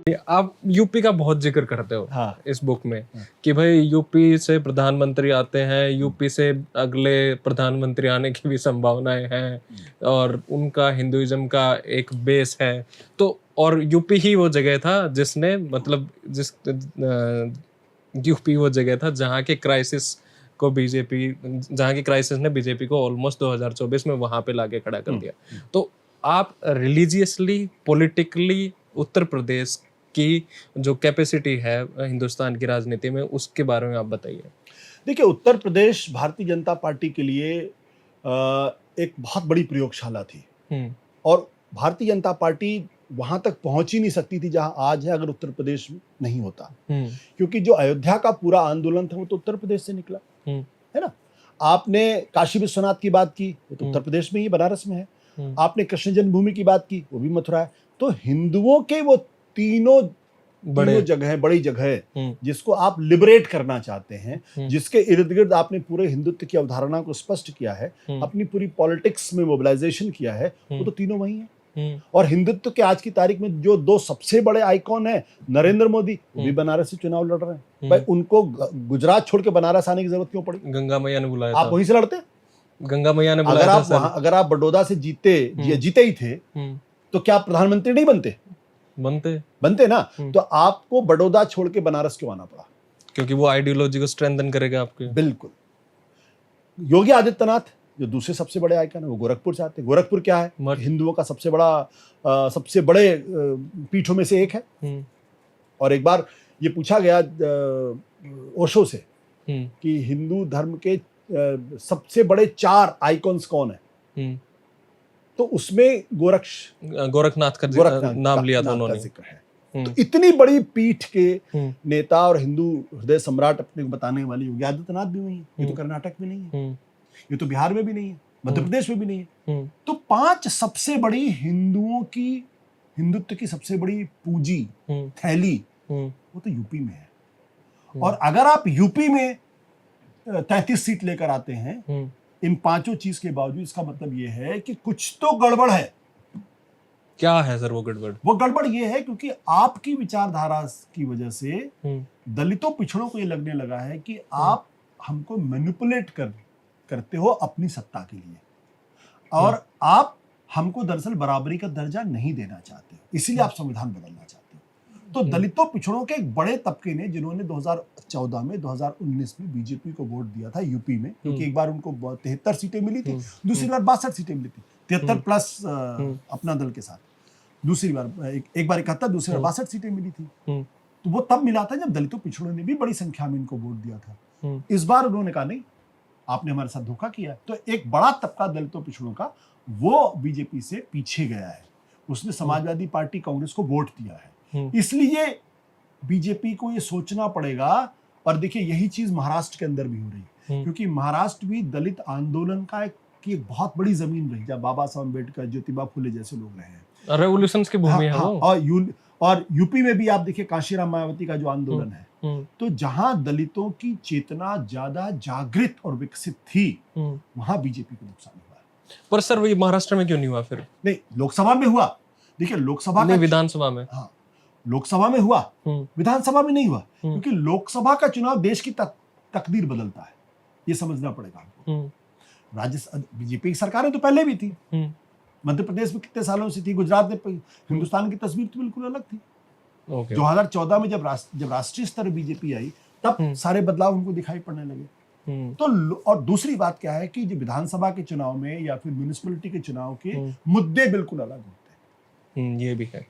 आप यूपी का बहुत जिक्र करते हो हाँ। इस बुक में कि भाई यूपी से प्रधानमंत्री आते हैं, यूपी से अगले प्रधानमंत्री आने की भी संभावनाएं हैं और उनका हिंदुइज्म का एक बेस है। तो और यूपी ही वो जगह था जिसने मतलब यूपी वो जगह था जहाँ के क्राइसिस को बीजेपी जहाँ की क्राइसिस ने बीजेपी को ऑलमोस्ट 2024 में वहां पे लाके खड़ा कर दिया। तो आप रिलीजियसली पॉलिटिकली उत्तर प्रदेश की जो कैपेसिटी है हिंदुस्तान की राजनीति में, उसके बारे में आप बताइए। देखिए, उत्तर प्रदेश भारतीय जनता पार्टी के लिए एक बहुत बड़ी प्रयोगशाला थी और भारतीय जनता पार्टी वहां तक पहुंच ही नहीं सकती थी जहां आज है अगर उत्तर प्रदेश नहीं होता। क्योंकि जो अयोध्या का पूरा आंदोलन था वो तो उत्तर प्रदेश से निकला, है ना। आपने काशी विश्वनाथ की बात की, वो तो उत्तर प्रदेश में ही, बनारस में है। आपने कृष्ण जन्मभूमि की बात की, वो भी मथुरा है। तो हिंदुओं के वो तीनों जगह, बड़ी जगह जिसको आप लिबरेट करना चाहते हैं, जिसके इर्द गिर्द आपने पूरे हिंदुत्व की अवधारणा को स्पष्ट किया है, अपनी पूरी पॉलिटिक्स में मोबिलाइजेशन किया है, वो तो तीनों वही है। और हिंदुत्व के आज की तारीख में जो दो सबसे बड़े आइकॉन है, नरेंद्र मोदी, वो भी बनारस से चुनाव लड़ रहे हैं। भाई उनको गुजरात छोड़ के बनारस आने की जरूरत क्यों पड़ी? गंगा मैया ने बुलाया आप वहीं से लड़ते। गंगा मैया ने बुलाया था। अगर आप बड़ौदा से जीते ही थे तो क्या प्रधानमंत्री नहीं बनते ना। तो आपको बड़ौदा छोड़ के बनारस क्यों आना पड़ा? क्योंकि वो आइडियोलॉजी को स्ट्रेंथन करेगा आपके। बिल्कुल। योगी आदित्यनाथ जो दूसरे सबसे बड़े आइकन है, वो गोरखपुर से आते हैं। गोरखपुर क्या है? हिंदुओं का सबसे बड़े पीठों में से एक है। और एक बार ये पूछा गया ओशो से कि हिंदू धर्म के सबसे बड़े 4 आइकॉन्स कौन है, तो उसमें गोरखनाथ का नाम लिया था उन्होंने। जिक्र है। तो इतनी बड़ी पीठ के नेता और हिंदू हृदय सम्राट अपने को बताने वाली योगी आदित्यनाथ भी नहीं है। ये तो कर्नाटक में नहीं है, ये तो बिहार में भी नहीं है, मध्य प्रदेश में भी नहीं है। तो 5 सबसे बड़ी हिंदुत्व की सबसे बड़ी पूंजी थैली वो तो यूपी में है। और अगर आप यूपी में 33 सीट लेकर आते हैं इन 5 चीज के बावजूद, इसका मतलब ये है कि कुछ तो गड़बड़ है। क्या है सर वो गड़बड़? वो गड़बड़ ये है क्योंकि आपकी विचारधारा की वजह से दलितों पिछड़ों को ये लगने लगा है कि आप हमको मैनिपुलेट करते हो अपनी सत्ता के लिए, और आप हमको दरअसल बराबरी का दर्जा नहीं देना चाहते, इसीलिए आप संविधान बदलना चाहते हो। तो दलितों पिछड़ों के एक बड़े तबके ने, जिन्होंने 2014 में 2019 में बीजेपी को वोट दिया था यूपी में, क्योंकि एक बार उनको 73 सीटें मिली थी, दूसरी बार 62 सीटें मिली थी, 73 प्लस अपना दल के साथ, दूसरी बार एक बार 71, दूसरी बार 62 सीटें मिली थी। तो वो तब मिला था जब दलितों पिछड़ों ने भी बड़ी संख्या में इनको वोट दिया था। इस बार उन्होंने कहा नहीं, आपने हमारे साथ धोखा किया। तो एक बड़ा तबका दलितों पिछड़ों का वो बीजेपी से पीछे गया है, उसने समाजवादी पार्टी कांग्रेस को वोट दिया है। इसलिए बीजेपी को ये सोचना पड़ेगा। और देखिए यही चीज महाराष्ट्र के अंदर भी हो रही है, क्योंकि महाराष्ट्र भी दलित आंदोलन का एक बहुत बड़ी जमीन रही, जब बाबा साहब अम्बेडकर, ज्योतिबा फुले जैसे लोग रहे हैं, रेवोल्यूशंस की भूमि है वो। और यूपी में भी आप देखिए कांशीराम मायावती का जो आंदोलन है, तो जहां दलितों की चेतना ज्यादा जागृत और विकसित थी, वहां बीजेपी को नुकसान हुआ है। पर सर वही महाराष्ट्र में क्यों नहीं हुआ फिर? नहीं, लोकसभा में हुआ। देखिए लोकसभा का, विधानसभा में, हाँ लोकसभा में हुआ, विधानसभा में नहीं हुआ, क्योंकि लोकसभा का चुनाव देश की तकदीर बदलता है, ये समझना पड़ेगा हमको। बीजेपी की सरकारें तो पहले भी थी, मध्य प्रदेश में कितने सालों से थी, गुजरात में, हिंदुस्तान की तस्वीर तो बिल्कुल अलग थी। 2014 में जब राष्ट्रीय स्तर बीजेपी आई, तब सारे बदलाव उनको दिखाई पड़ने लगे। तो और दूसरी बात क्या है कि जो विधानसभा के चुनाव में या फिर म्युनिसिपैलिटी के चुनाव के मुद्दे बिल्कुल अलग होते हैं। ये भी है।